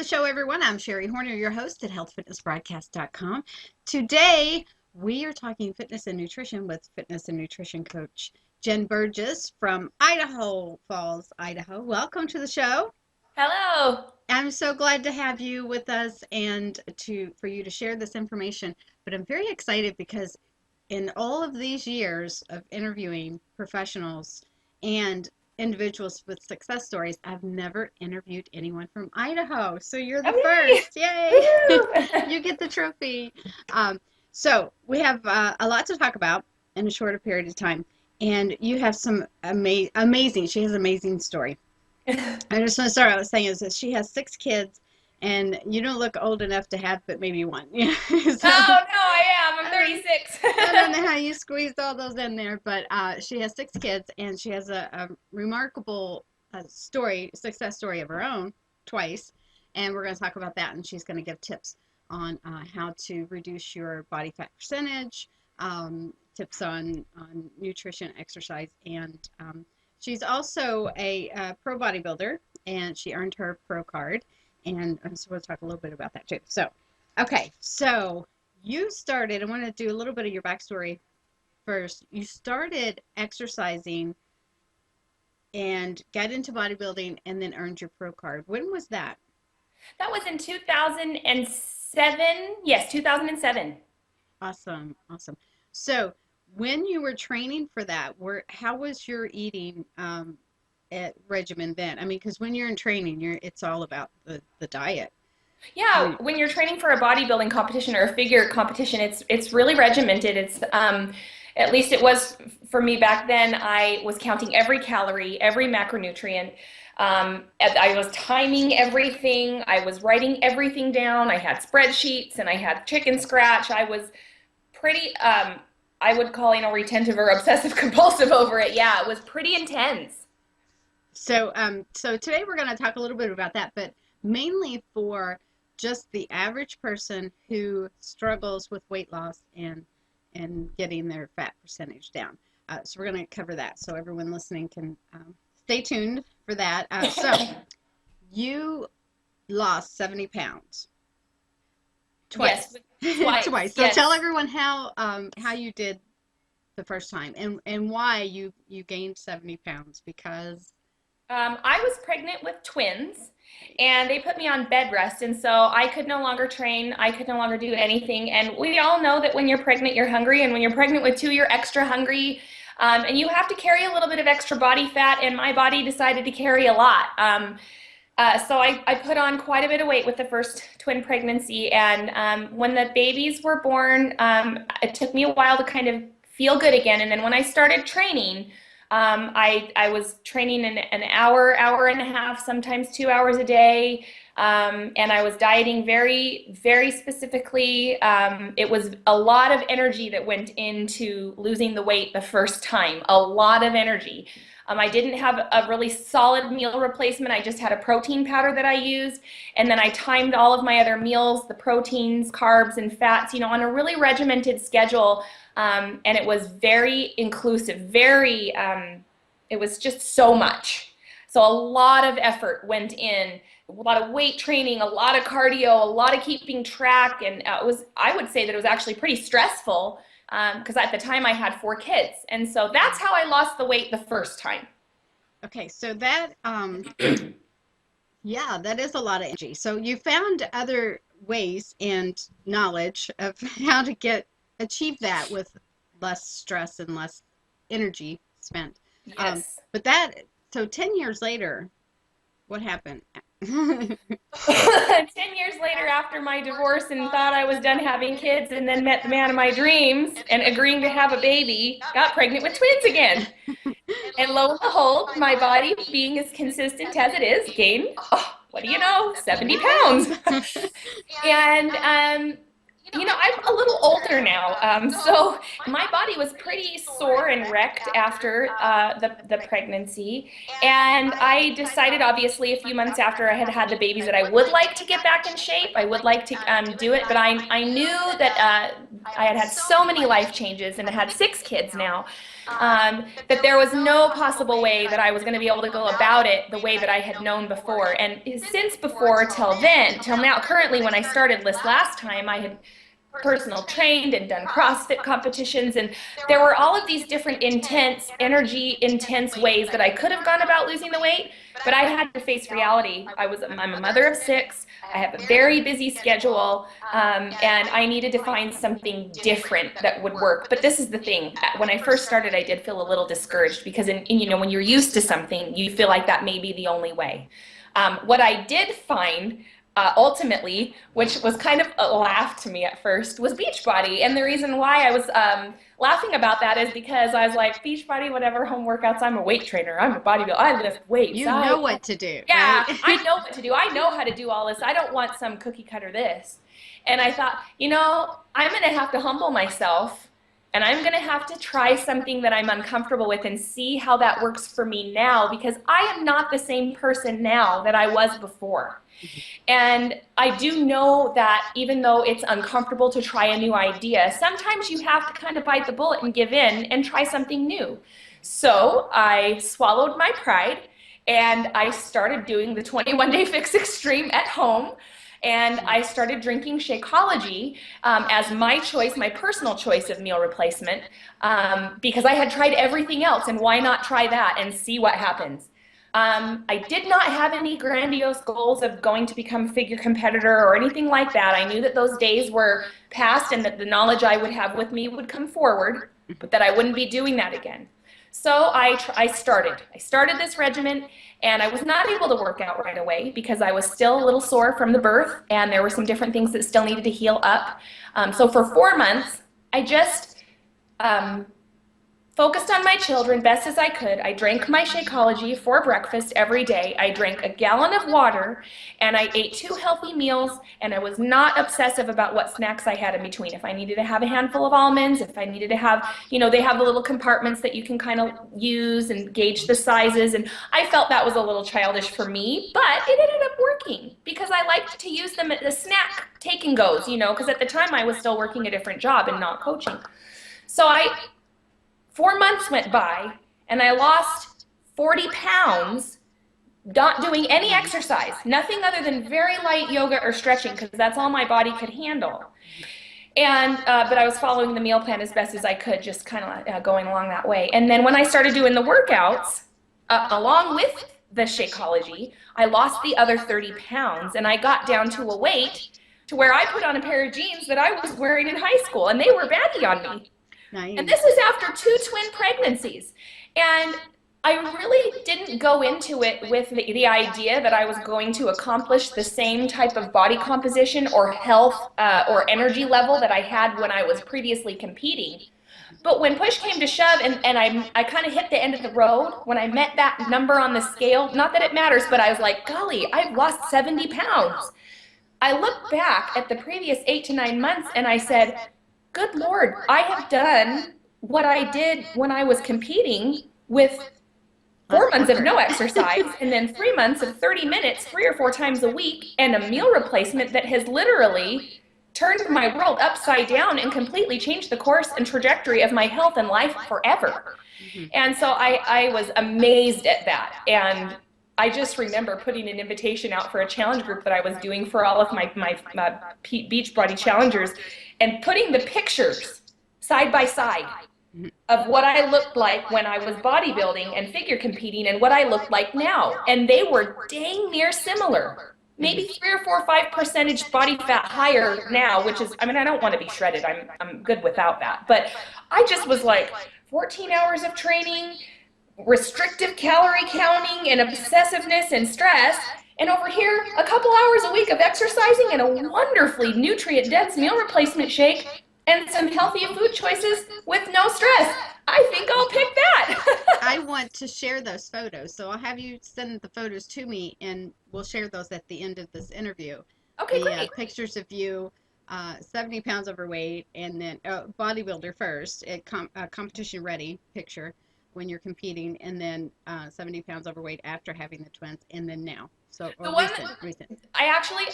the show, everyone. I'm Sherri Horner, your host at healthfitnessbroadcast.com. Today, we are talking fitness and nutrition with fitness and nutrition coach Jen Burgess from Idaho Falls, Idaho. Welcome to the show. Hello. I'm so glad to have you with us and for you to share this information. But I'm very excited because in all of these years of interviewing professionals and individuals with success stories, I've never interviewed anyone from Idaho. So you're the first. Yay! You get the trophy. So we have a lot to talk about in a shorter period of time. And you have some amazing, she has an amazing story. I just want to start out with saying is that she has 6 kids, and you don't look old enough to have but maybe one. So, oh, no, I am. I'm 36. I don't know how you squeezed all those in there, but she has 6 kids, and she has a remarkable success story of her own, twice, and we're going to talk about that, and she's going to give tips on how to reduce your body fat percentage, tips on nutrition, exercise, and she's also a pro bodybuilder, and she earned her pro card, and so we'll talk a little bit about that too. So, okay, so you started, I want to do a little bit of your backstory first. You started exercising and got into bodybuilding and then earned your pro card. When was that? That was in 2007. Yes, 2007. Awesome. So when you were training for that, how was your eating regimen then? I mean, because when you're in training, it's all about the diet. Yeah, when you're training for a bodybuilding competition or a figure competition, it's really regimented. It's at least it was for me back then. I was counting every calorie, every macronutrient. I was timing everything. I was writing everything down. I had spreadsheets and I had chicken scratch. I was pretty I would call, retentive or obsessive compulsive over it. Yeah, it was pretty intense. So today we're going to talk a little bit about that, but mainly for just the average person who struggles with weight loss and getting their fat percentage down. So we're going to cover that, so everyone listening can stay tuned for that. So you lost 70 pounds twice. Yes, twice. So tell everyone how you did the first time and why you gained 70 pounds, because I was pregnant with twins, and they put me on bed rest, and so I could no longer train. I could no longer do anything. And we all know that when you're pregnant, you're hungry, and when you're pregnant with 2, you're extra hungry, and you have to carry a little bit of extra body fat, and my body decided to carry a lot. So I put on quite a bit of weight with the first twin pregnancy, and when the babies were born, it took me a while to kind of feel good again. And then when I started training, I was training an hour, hour and a half, sometimes 2 hours a day, and I was dieting very, very specifically. It was a lot of energy that went into losing the weight the first time, a lot of energy. I didn't have a really solid meal replacement. I just had a protein powder that I used, and then I timed all of my other meals, the proteins, carbs, and fats, on a really regimented schedule, and it was very inclusive, it was just so much. So a lot of effort went in, a lot of weight training, a lot of cardio, a lot of keeping track, and I would say that it was actually pretty stressful, because at the time I had 4 kids, and so that's how I lost the weight the first time. Okay, so that yeah, that is a lot of energy. So you found other ways and knowledge of how to achieve that with less stress and less energy spent. Yes. So 10 years later, what happened? 10 years later, after my divorce, and thought I was done having kids, and then met the man of my dreams and agreeing to have a baby, got pregnant with twins again. And lo and behold, my body, being as consistent as it is, gained, 70 pounds. And I'm a little older now, so my body was pretty sore and wrecked after the pregnancy, and I decided, obviously, a few months after I had had the babies, that I would like to get back in shape. I would like to do it, but I knew that I had had so many life changes, and I had 6 kids now, that there was no possible way that I was going to be able to go about it the way that I had known before. And since before till then, till now, currently, when I started this last time, I had personal trained and done CrossFit competitions, and there were all of these different intense, energy intense ways that I could have gone about losing the weight, but I had to face reality. I'm a mother of 6. I have a very busy schedule, and I needed to find something different that would work. But this is the thing. When I first started, I did feel a little discouraged, because when you're used to something, you feel like that may be the only way. What I did find ultimately, which was kind of a laugh to me at first, was Beachbody. And the reason why I was laughing about that is because I was like, Beachbody, whatever, home workouts, I'm a weight trainer, I'm a bodybuilder, I lift weights. You know what to do, yeah, right? I know what to do. I know how to do all this. I don't want some cookie cutter this. And I thought, I'm going to have to humble myself, and I'm going to have to try something that I'm uncomfortable with and see how that works for me now, because I am not the same person now that I was before. And I do know that even though it's uncomfortable to try a new idea, sometimes you have to kind of bite the bullet and give in and try something new. So I swallowed my pride, and I started doing the 21-day fix extreme at home. And I started drinking Shakeology as my choice, my personal choice of meal replacement, because I had tried everything else, and why not try that and see what happens? I did not have any grandiose goals of going to become a figure competitor or anything like that. I knew that those days were past, and that the knowledge I would have with me would come forward, but that I wouldn't be doing that again. So I started this regimen, and I was not able to work out right away because I was still a little sore from the birth, and there were some different things that still needed to heal up. So for 4 months, I just focused on my children best as I could. I drank my Shakeology for breakfast every day. I drank a gallon of water, and I ate 2 healthy meals, and I was not obsessive about what snacks I had in between. If I needed to have a handful of almonds, if I needed to have, they have the little compartments that you can kind of use and gauge the sizes, and I felt that was a little childish for me, but it ended up working because I liked to use them as snack take and goes, because at the time I was still working a different job and not coaching. So 4 months went by, and I lost 40 pounds not doing any exercise, nothing other than very light yoga or stretching, because that's all my body could handle. And but I was following the meal plan as best as I could, just kind of going along that way. And then when I started doing the workouts, along with the Shakeology, I lost the other 30 pounds, and I got down to a weight to where I put on a pair of jeans that I was wearing in high school, and they were baggy on me. Nice. And this is after 2 twin pregnancies. And I really didn't go into it with the idea that I was going to accomplish the same type of body composition or health or energy level that I had when I was previously competing. But when push came to shove, and I kind of hit the end of the road, when I met that number on the scale, not that it matters, but I was like, golly, I've lost 70 pounds. I looked back at the previous 8 to 9 months, and I said, good Lord, I have done what I did when I was competing with 4 months of no exercise, and then 3 months of 30 minutes 3 or 4 times a week, and a meal replacement that has literally turned my world upside down and completely changed the course and trajectory of my health and life forever. And so I was amazed at that. And I just remember putting an invitation out for a challenge group that I was doing for all of my Beachbody challengers, and putting the pictures side by side of what I looked like when I was bodybuilding and figure competing and what I looked like now. And they were dang near similar. Maybe 3 or 4 or 5% body fat higher now, which is, I don't want to be shredded. I'm good without that. But I just was like, 14 hours of training, restrictive calorie counting and obsessiveness and stress, and over here a couple hours a week of exercising and a wonderfully nutrient dense meal replacement shake and some healthy food choices with no stress. I think I'll pick that. I want to share those photos, so I'll have you send the photos to me, and we'll share those at the end of this interview. Okay, the great. Pictures of you 70 pounds overweight, and then bodybuilder first, competition ready picture when you're competing, and then 70 pounds overweight after having the twins, and then now. So, or The one recent. I actually,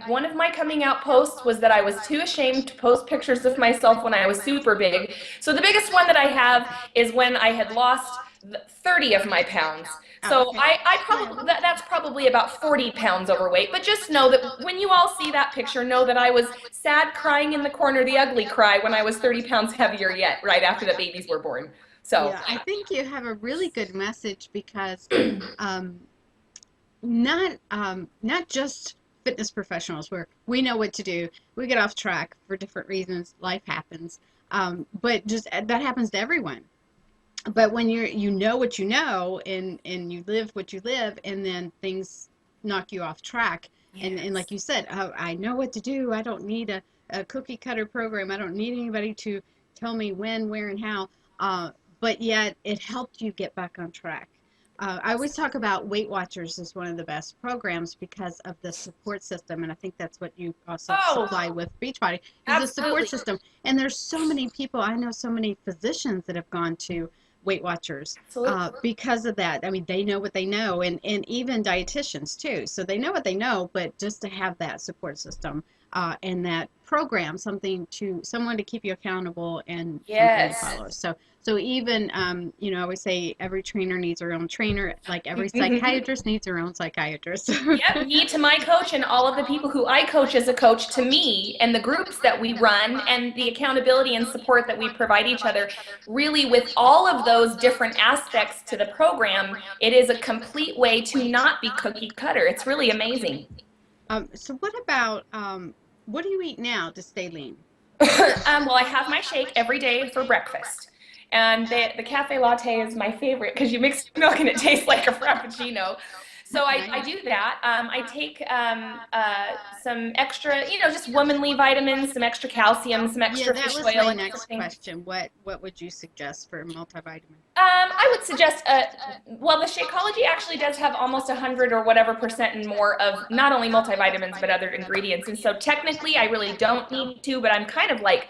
one of my coming out posts was that I was too ashamed to post pictures of myself when I was super big. So the biggest one that I have is when I had lost 30 of my pounds. Oh, So okay. I probably, that's probably about 40 pounds overweight. But just know that when you all see that picture, know that I was sad crying in the corner, the ugly cry, when I was 30 pounds heavier yet, right after the babies were born. So, Yeah, I think you have a really good message because um, not just fitness professionals where we know what to do. We get off track for different reasons. Life happens. But just that happens to everyone. But when you know what you know, and you live what you live, and then things knock you off track, and like yes. you said, oh, I know what to do. I don't need a cookie cutter program. I don't need anybody to tell me when, where, and how. Uh, but yet it helped you get back on track. I always talk about Weight Watchers as one of the best programs because of the support system, and I think that's what you also Oh, supply with Beachbody is the support absolutely. system. And there's so many people. I know so many physicians that have gone to Weight Watchers Absolutely. because of that. I mean, they know what they know, and even dietitians too. So they know what they know, but just to have that support system and that program, someone to keep you accountable and something to Yes. follow. So even I always say every trainer needs her own trainer, like every psychiatrist needs her own psychiatrist. Yep, me to my coach and all of the people who I coach as a coach to me and the groups that we run and the accountability and support that we provide each other. Really, with all of those different aspects to the program, it is a complete way to not be cookie cutter. It's really amazing. So what about what do you eat now to stay lean? Well, I have my shake every day for breakfast. And the cafe latte is my favorite because you mix milk and it tastes like a frappuccino. So I Nice. do that. I take some extra, just womanly vitamins, some extra calcium, some Yeah, extra that fish was oil, my and next everything. question. What would you suggest for multivitamin? I would suggest, well, the Shakeology actually does have almost 100 or whatever percent and more of not only multivitamins, but other ingredients. And so technically, I really don't need to, but I'm kind of like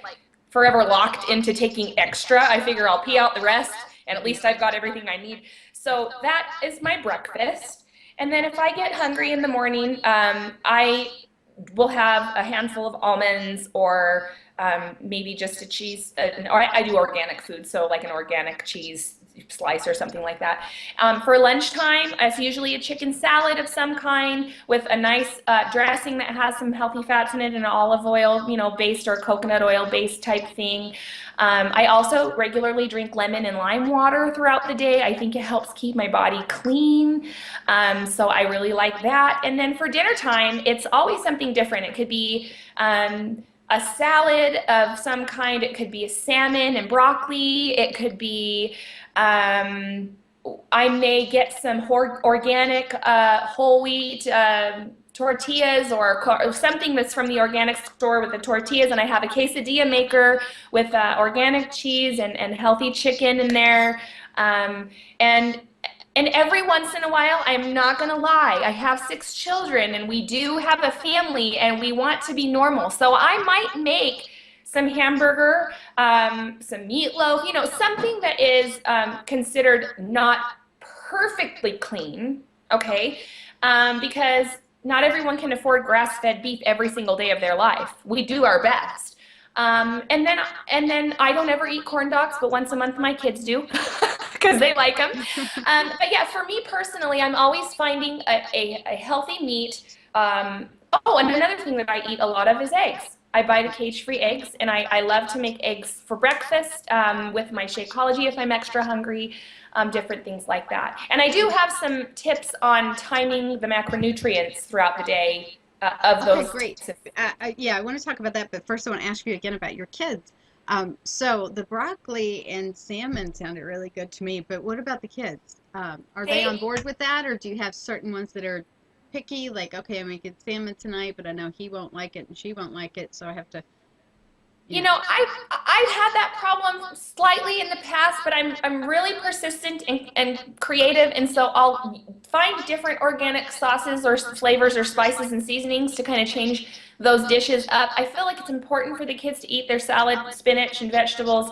forever locked into taking extra. I figure I'll pee out the rest, and at least I've got everything I need. So that is my breakfast. And then if I get hungry in the morning, I will have a handful of almonds or maybe just a cheese, or I do organic food, so like an organic cheese slice or something like that. For lunchtime, it's usually a chicken salad of some kind with a nice dressing that has some healthy fats in it and olive oil, based or coconut oil based type thing. I also regularly drink lemon and lime water throughout the day. I think it helps keep my body clean. So I really like that. And then for dinner time, it's always something different. It could be a salad of some kind. It could be a salmon and broccoli. It could be, I may get some organic whole wheat tortillas or something that's from the organic store with the tortillas, and I have a quesadilla maker with organic cheese and healthy chicken in there. Um, and and every once in a while, I'm not gonna lie, I have 6 children and we do have a family and we want to be normal. So I might make some hamburger, some meatloaf, something that is considered not perfectly clean, okay? Because not everyone can afford grass-fed beef every single day of their life. We do our best. And then I don't ever eat corn dogs, but once a month my kids do because they like them. But yeah, for me personally, I'm always finding a healthy meat. Oh, and another thing that I eat a lot of is eggs. I buy the cage-free eggs, and I love to make eggs for breakfast with my Shakeology if I'm extra hungry, different things like that. And I do have some tips on timing the macronutrients throughout the day of Okay, those. great. Yeah, I want to talk about that, but first I want to ask you again about your kids. So the broccoli and salmon sounded really good to me, but what about the kids? Are they on They board with that, or do you have certain ones that are picky, like, okay, I'm making salmon tonight, but I know he won't like it and she won't like it, so I have to, you You know. know, I've had that problem slightly in the past, but I'm really persistent and creative, and so I'll find different organic sauces or flavors or spices and seasonings to kind of change those dishes up. I feel like it's important for the kids to eat their salad, spinach, and vegetables.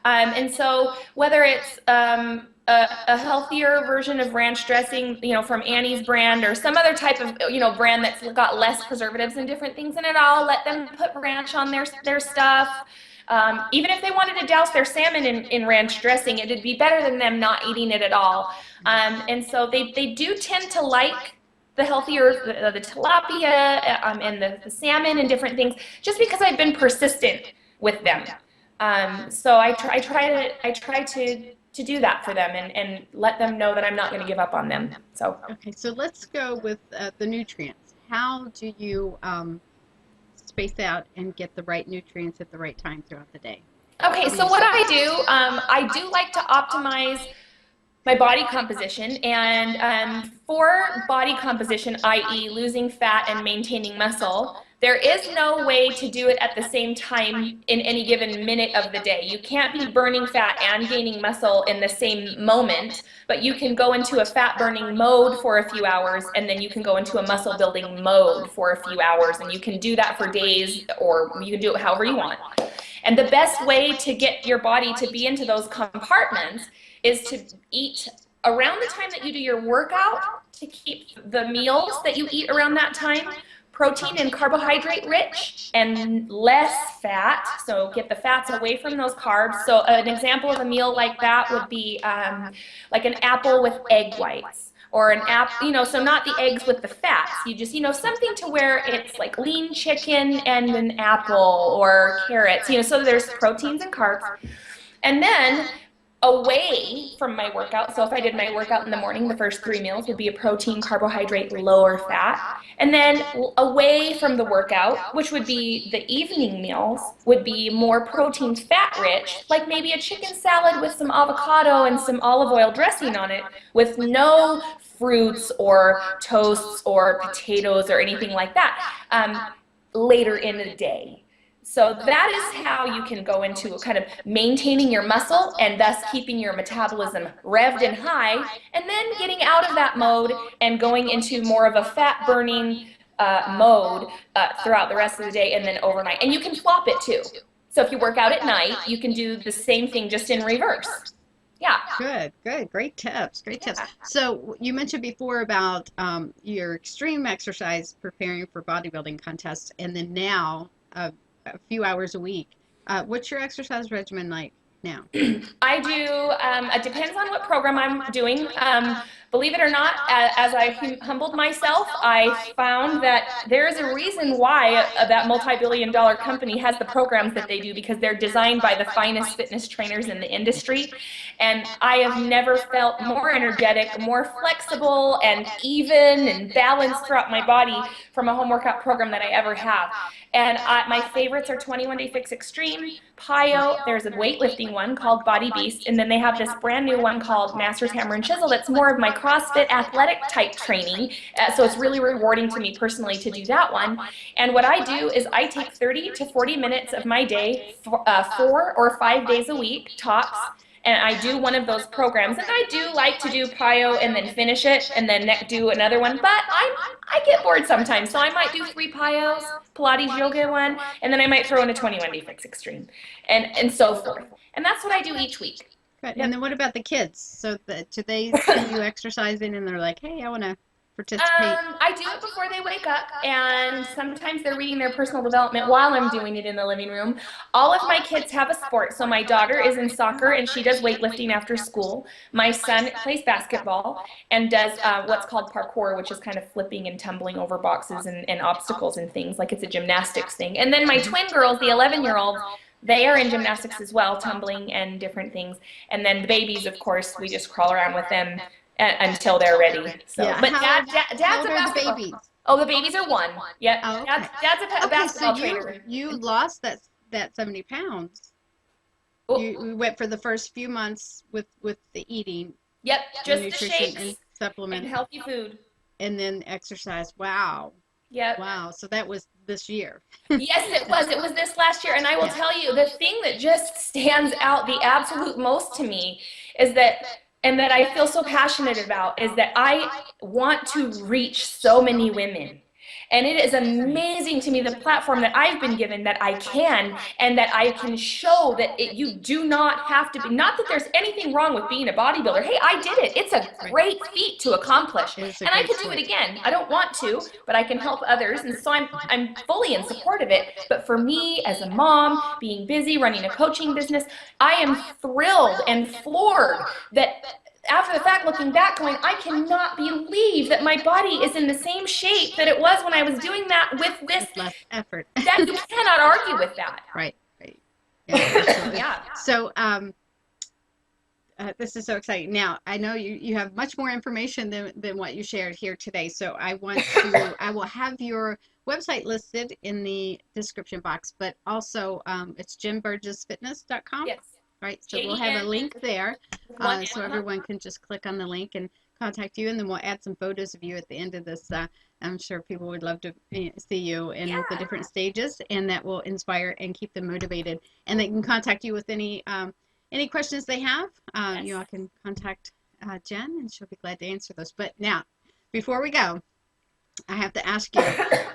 And so whether it's a healthier version of ranch dressing, you know, from Annie's brand or some other type of, you know, brand that's got less preservatives and different things in it, I'll let them put ranch on their stuff. Even if they wanted to douse their salmon in ranch dressing, it'd be better than them not eating it at all. And so they do tend to like the healthier, the tilapia and the salmon and different things, just because I've been persistent with them. So I try to do that for them and let them know that I'm not going to give up on them. So Okay, so let's go with the nutrients. How do you space out and get the right nutrients at the right time throughout the day? okay, so what I do like to optimize my body composition, and for body composition, i.e. losing fat and maintaining muscle, there is no way to do it at the same time in any given minute of the day. You can't be burning fat and gaining muscle in the same moment, but you can go into a fat burning mode for a few hours, and then you can go into a muscle building mode for a few hours, and you can do that for days, or you can do it however you want. And the best way to get your body to be into those compartments is to eat around the time that you do your workout, to keep the meals that you eat around that time protein and carbohydrate rich and less fat. So get the fats away from those carbs. So an example of a meal like that would be like an apple with egg whites. Or an apple, you know, so not the eggs with the fats. You just, you know, something to where it's like lean chicken and an apple or carrots, you know, so there's proteins and carbs. And then away from my workout, so if I did my workout in the morning, the first 3 meals would be a protein, carbohydrate, lower fat. And then away from the workout, which would be the evening meals, would be more protein, fat rich, like maybe a chicken salad with some avocado and some olive oil dressing on it, with no fruits or toasts or potatoes or anything like that, later in the day. So that is how you can go into kind of maintaining your muscle and thus keeping your metabolism revved and high, and then getting out of that mode and going into more of a fat burning mode throughout the rest of the day and then overnight. And you can flop it too. So if you work out at night, you can do the same thing just in reverse. Yeah. Good. Great tips. Great tips. So you mentioned before about your extreme exercise preparing for bodybuilding contests, and then now a few hours a week. What's your exercise regimen like now? I do, it depends on what program I'm doing. Believe it or not, as I humbled myself, I found that there's a reason why that multi-billion-dollar company has the programs that they do, because they're designed by the finest fitness trainers in the industry. And I have never felt more energetic, more flexible, and even and balanced throughout my body from a home workout program that I ever have. And my favorites are 21 Day Fix Extreme, PiYo, there's a weightlifting one called Body Beast, and then they have this brand new one called Masters Hammer and Chisel that's more of my CrossFit athletic type training. So it's really rewarding to me personally to do that one. And what I do is I take 30 to 40 minutes of my day, 4 or 5 days a week, tops, and I do one of those programs. And I do like to do PiYo and then finish it and then do another one, but I get bored sometimes, so I might do 3 PiYos, Pilates yoga one, and then I might throw in a 21 Day Fix Extreme, and so forth. And that's what I do each week. Good. And then what about the kids? So do they see you exercising and they're like, hey, I want to participate? I do it before they wake up, and sometimes they're reading their personal development while I'm doing it in the living room. All of my kids have a sport. So my daughter is in soccer and she does weightlifting after school. My son plays basketball and does what's called parkour, which is kind of flipping and tumbling over boxes and obstacles and things, like it's a gymnastics thing. And then my twin girls, the 11-year-olds, they are in gymnastics as well, tumbling and different things. And then the babies, of course, we just crawl around with them until they're ready. So, Yeah. but How dad's a old are the basketball. babies? Oh, the babies are 1. Yep. Oh, okay. Dad's a basketball so trainer. you lost that 70 pounds. Oh. You went for the first few months with the eating. Yep, just the nutrition shakes and and supplement healthy food. and then exercise. Wow. Yep. Wow. So that was this year. Yes, it was. It was this last year. And I will tell you, the thing that just stands out the absolute most to me is that and that I feel so passionate about is that I want to reach so many women. And it is amazing to me the platform that I've been given that I can, and that I can show that you do not have to be, not that there's anything wrong with being a bodybuilder. Hey, I did it. It's a great feat to accomplish. And I could do it again. I don't want to, but I can help others. And so I'm fully in support of it. But for me as a mom, being busy, running a coaching business, I am thrilled and floored that after the fact, looking back, going, I cannot believe that my body is in the same shape that it was when I was doing that with this less effort. That you cannot argue with that. Right. Yeah, absolutely. Yeah. So, this is so exciting. Now, I know you have much more information than what you shared here today. So I will have your website listed in the description box, but also it's jimburgessfitness.com. Yes. Right, so we'll have a link there, so everyone can just click on the link and contact you, and then we'll add some photos of you at the end of this. I'm sure people would love to see you in the different stages, and that will inspire and keep them motivated. And they can contact you with any questions they have. You all can contact Jen, and she'll be glad to answer those. But now, before we go, I have to ask you,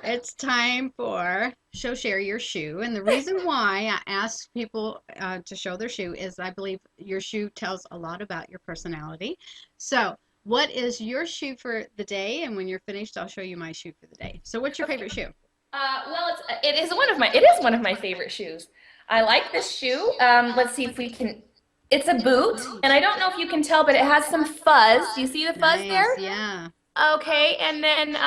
it's time for show Sherri your shoe. And the reason why I ask people to show their shoe is I believe your shoe tells a lot about your personality. So what is your shoe for the day? And when you're finished, I'll show you my shoe for the day. So what's your favorite shoe? Well, it is one of my favorite shoes. I like this shoe. Let's see if we can. It's a boot, and I don't know if you can tell, but it has some fuzz. Do you see the fuzz there? Yeah. Okay, and then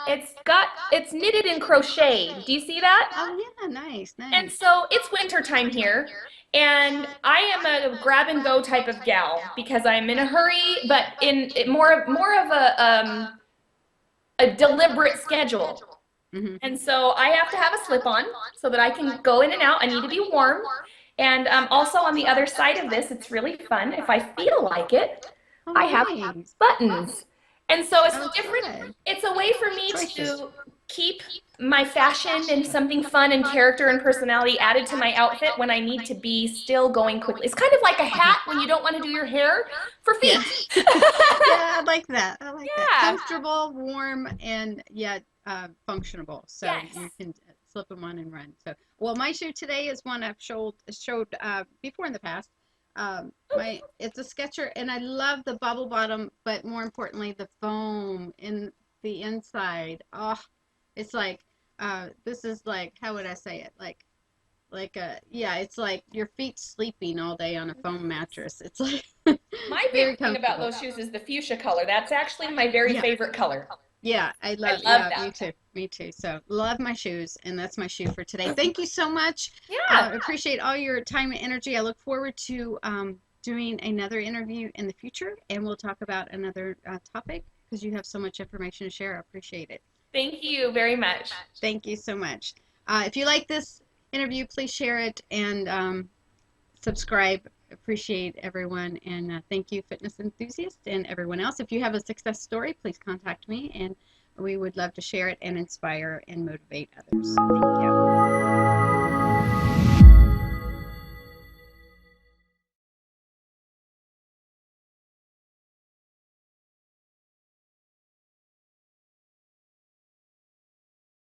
it's knitted and crocheted. Do you see that? Oh yeah, nice. And so it's winter time here, and I am a grab and go type of gal because I'm in a hurry, but in more of a deliberate schedule. Mm-hmm. And so I have to have a slip on so that I can go in and out. I need to be warm. And also on the other side of this, it's really fun. If I feel like it, I have buttons. And so it's different. It's a way for me to keep my fashion and something fun and character and personality added to my outfit when I need to be still going quickly. It's kind of like a hat when you don't want to do your hair for feet. Yeah, I like that. I like that. Comfortable, warm, and yet functionable. So you can slip them on and run. So, well, my shoe today is one I've showed before in the past. It's a Sketcher, and I love the bubble bottom, but more importantly the foam in the inside. It's like this is like, how would I say it, it's like your feet sleeping all day on a foam mattress. It's like my favorite thing about those shoes is the fuchsia color. That's actually my very favorite color. Yeah, I love that. Me too. So love my shoes, and that's my shoe for today. Thank you so much. I appreciate all your time and energy. I look forward to doing another interview in the future, and we'll talk about another topic because you have so much information to share. I appreciate it. Thank you very much. Thank you so much. If you like this interview, please share it and subscribe. Appreciate everyone, and thank you, fitness enthusiasts and everyone else. If you have a success story, please contact me, and we would love to share it and inspire and motivate others. Thank you.